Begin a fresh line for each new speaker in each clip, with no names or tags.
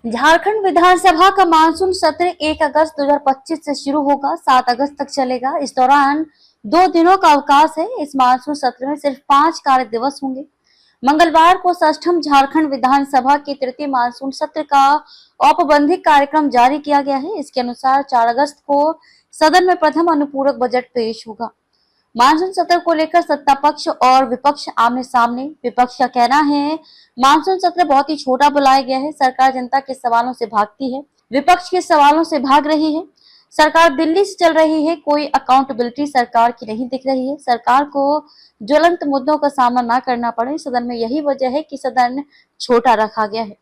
झारखंड विधानसभा का मानसून सत्र 1 अगस्त 2025 से शुरू होगा, 7 अगस्त तक चलेगा। इस दौरान 2 दिनों का अवकाश है। इस मानसून सत्र में सिर्फ 5 कार्य दिवस होंगे। मंगलवार को षष्ठम झारखंड विधानसभा के तृतीय मानसून सत्र का औपबंधिक कार्यक्रम जारी किया गया है। इसके अनुसार 4 अगस्त को सदन में प्रथम अनुपूरक बजट पेश होगा। मानसून सत्र को लेकर सत्ता पक्ष और विपक्ष आमने सामने। विपक्ष का कहना है मानसून सत्र बहुत ही छोटा बुलाया गया है। सरकार जनता के सवालों से भागती है, विपक्ष के सवालों से भाग रही है। सरकार दिल्ली से चल रही है, कोई अकाउंटेबिलिटी सरकार की नहीं दिख रही है। सरकार को ज्वलंत मुद्दों का सामना ना करना पड़े, सदन में यही वजह है कि सदन छोटा रखा गया है।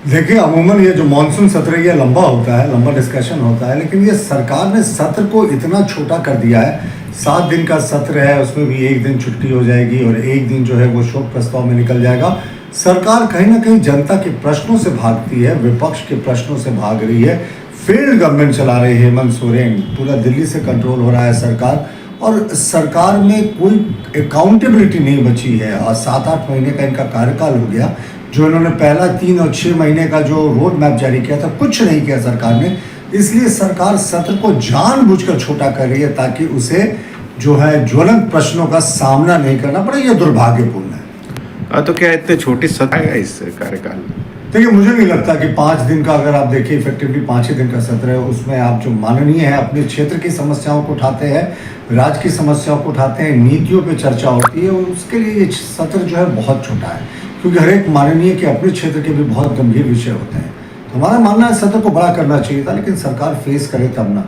देखिए, अमूमन ये जो मानसून सत्र ये लंबा होता है, लंबा डिस्कशन होता है, लेकिन ये सरकार ने सत्र को इतना छोटा कर दिया है। 7 दिन का सत्र है, उसमें भी 1 दिन छुट्टी हो जाएगी और 1 दिन जो है वो शोक प्रस्ताव में निकल जाएगा। सरकार कहीं ना कहीं जनता के प्रश्नों से भागती है, विपक्ष के प्रश्नों से भाग रही है। फेल्ड गवर्नमेंट चला रही है हेमंत सोरेन, पूरा दिल्ली से कंट्रोल हो रहा है सरकार, और सरकार में कोई अकाउंटेबिलिटी नहीं बची है। और 7-8 महीने का इनका कार्यकाल हो गया। जो इन्होंने पहला 3 और 6 महीने का जो रोड मैप जारी किया था, कुछ नहीं किया सरकार ने। इसलिए सरकार सत्र को जानबूझकर छोटा कर रही है ताकि उसे जो है ज्वलंत प्रश्नों का सामना नहीं करना पड़े। ये दुर्भाग्यपूर्ण है।
तो क्या इतने छोटी सत्र है इस कार्यकाल में?
देखिए, मुझे नहीं लगता कि 5 दिन का, अगर आप देखिए इफेक्टिवली 5 ही दिन का सत्र है, उसमें आप जो माननीय है अपने क्षेत्र की समस्याओं को उठाते हैं, राज्य की समस्याओं को उठाते हैं, नीतियों पे चर्चा होती है, उसके लिए ये सत्र जो है बहुत छोटा है, क्योंकि हर एक माननीय के अपने क्षेत्र के भी बहुत गंभीर विषय होते हैं। तो हमारा मानना है सत्र को बड़ा करना चाहिए था, लेकिन सरकार फेस करे तब ना।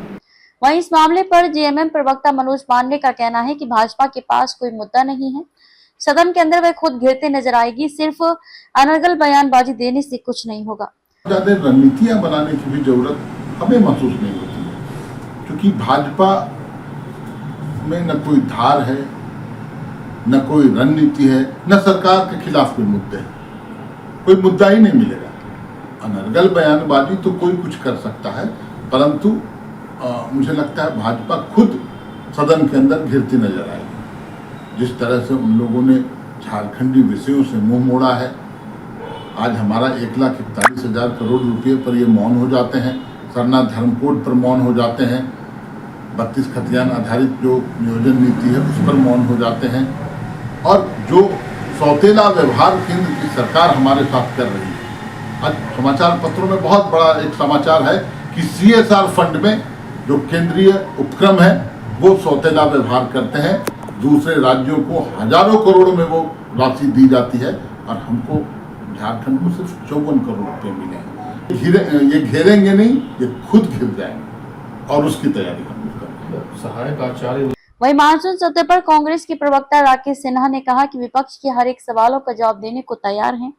वहीं इस मामले पर जेएमएम प्रवक्ता मनोज पांडे का कहना है कि भाजपा के पास कोई मुद्दा नहीं है। सदन के अंदर वह खुद घिरते नजर आएगी। सिर्फ अनर्गल बयानबाजी देने से कुछ नहीं होगा।
ज्यादा रणनीतियां बनाने की भी जरूरत हमें महसूस नहीं होती है, क्योंकि भाजपा में न कोई धार है, न कोई रणनीति है, न सरकार के खिलाफ कोई मुद्दे हैं। कोई मुद्दा ही नहीं मिलेगा। अनर्गल बयानबाजी तो कोई कुछ कर सकता है, परंतु मुझे लगता है भाजपा खुद सदन के अंदर घिरती नजर आएगी। जिस तरह से उन लोगों ने झारखंडी विषयों से मुंह मोड़ा है, आज हमारा 1,41,000 करोड़ रुपए पर ये मौन हो जाते हैं, सरना धर्म कोड पर मौन हो जाते हैं, 32 खतियान आधारित जो नियोजन नीति है उस पर मौन हो जाते हैं, और जो सौतेला व्यवहार केंद्र की सरकार हमारे साथ कर रही है। आज समाचार पत्रों में बहुत बड़ा एक समाचार है कि CSR फंड में जो केंद्रीय उपक्रम है वो सौतेला व्यवहार करते हैं। दूसरे राज्यों को हजारों करोड़ में वो राशि दी जाती है और हमको झारखंड को सिर्फ 54 करोड़ रुपए मिले हैं। ये घेरेंगे नहीं, ये खुद घिर जाएंगे और उसकी तैयारी हम कर।
सहायक आचार्य।
वहीं मानसून सत्र पर कांग्रेस के प्रवक्ता राकेश सिन्हा ने कहा कि विपक्ष के हर एक सवालों का जवाब देने को तैयार हैं।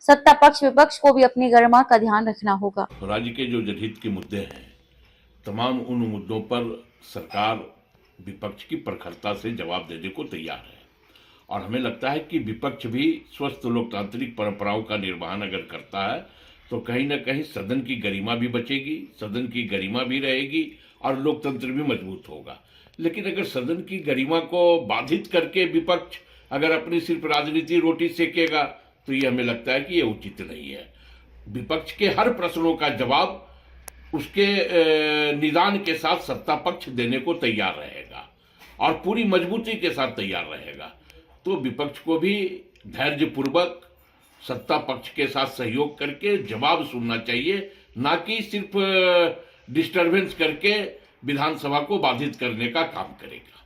सत्ता पक्ष विपक्ष को भी अपनी गरिमा का ध्यान रखना होगा।
राज्य के जो जनहित के मुद्दे हैं, तमाम उन मुद्दों पर सरकार विपक्ष की प्रखरता से जवाब देने को तैयार है, और हमें लगता है कि विपक्ष भी स्वस्थ लोकतांत्रिक परंपराओं का निर्वहन अगर करता है तो कहीं ना कहीं सदन की गरिमा भी बचेगी, सदन की गरिमा भी रहेगी और लोकतंत्र भी मजबूत होगा। लेकिन अगर सदन की गरिमा को बाधित करके विपक्ष अगर अपनी सिर्फ राजनीति रोटी सेकेगा तो ये हमें लगता है कि ये उचित नहीं है। विपक्ष के हर प्रश्नों का जवाब उसके निदान के साथ सत्ता पक्ष देने को तैयार रहेगा और पूरी मजबूती के साथ तैयार रहेगा। तो विपक्ष को भी धैर्यपूर्वक सत्ता पक्ष के साथ सहयोग करके जवाब सुनना चाहिए, ना कि सिर्फ डिस्टरबेंस करके विधानसभा को बाधित करने का काम करेगा।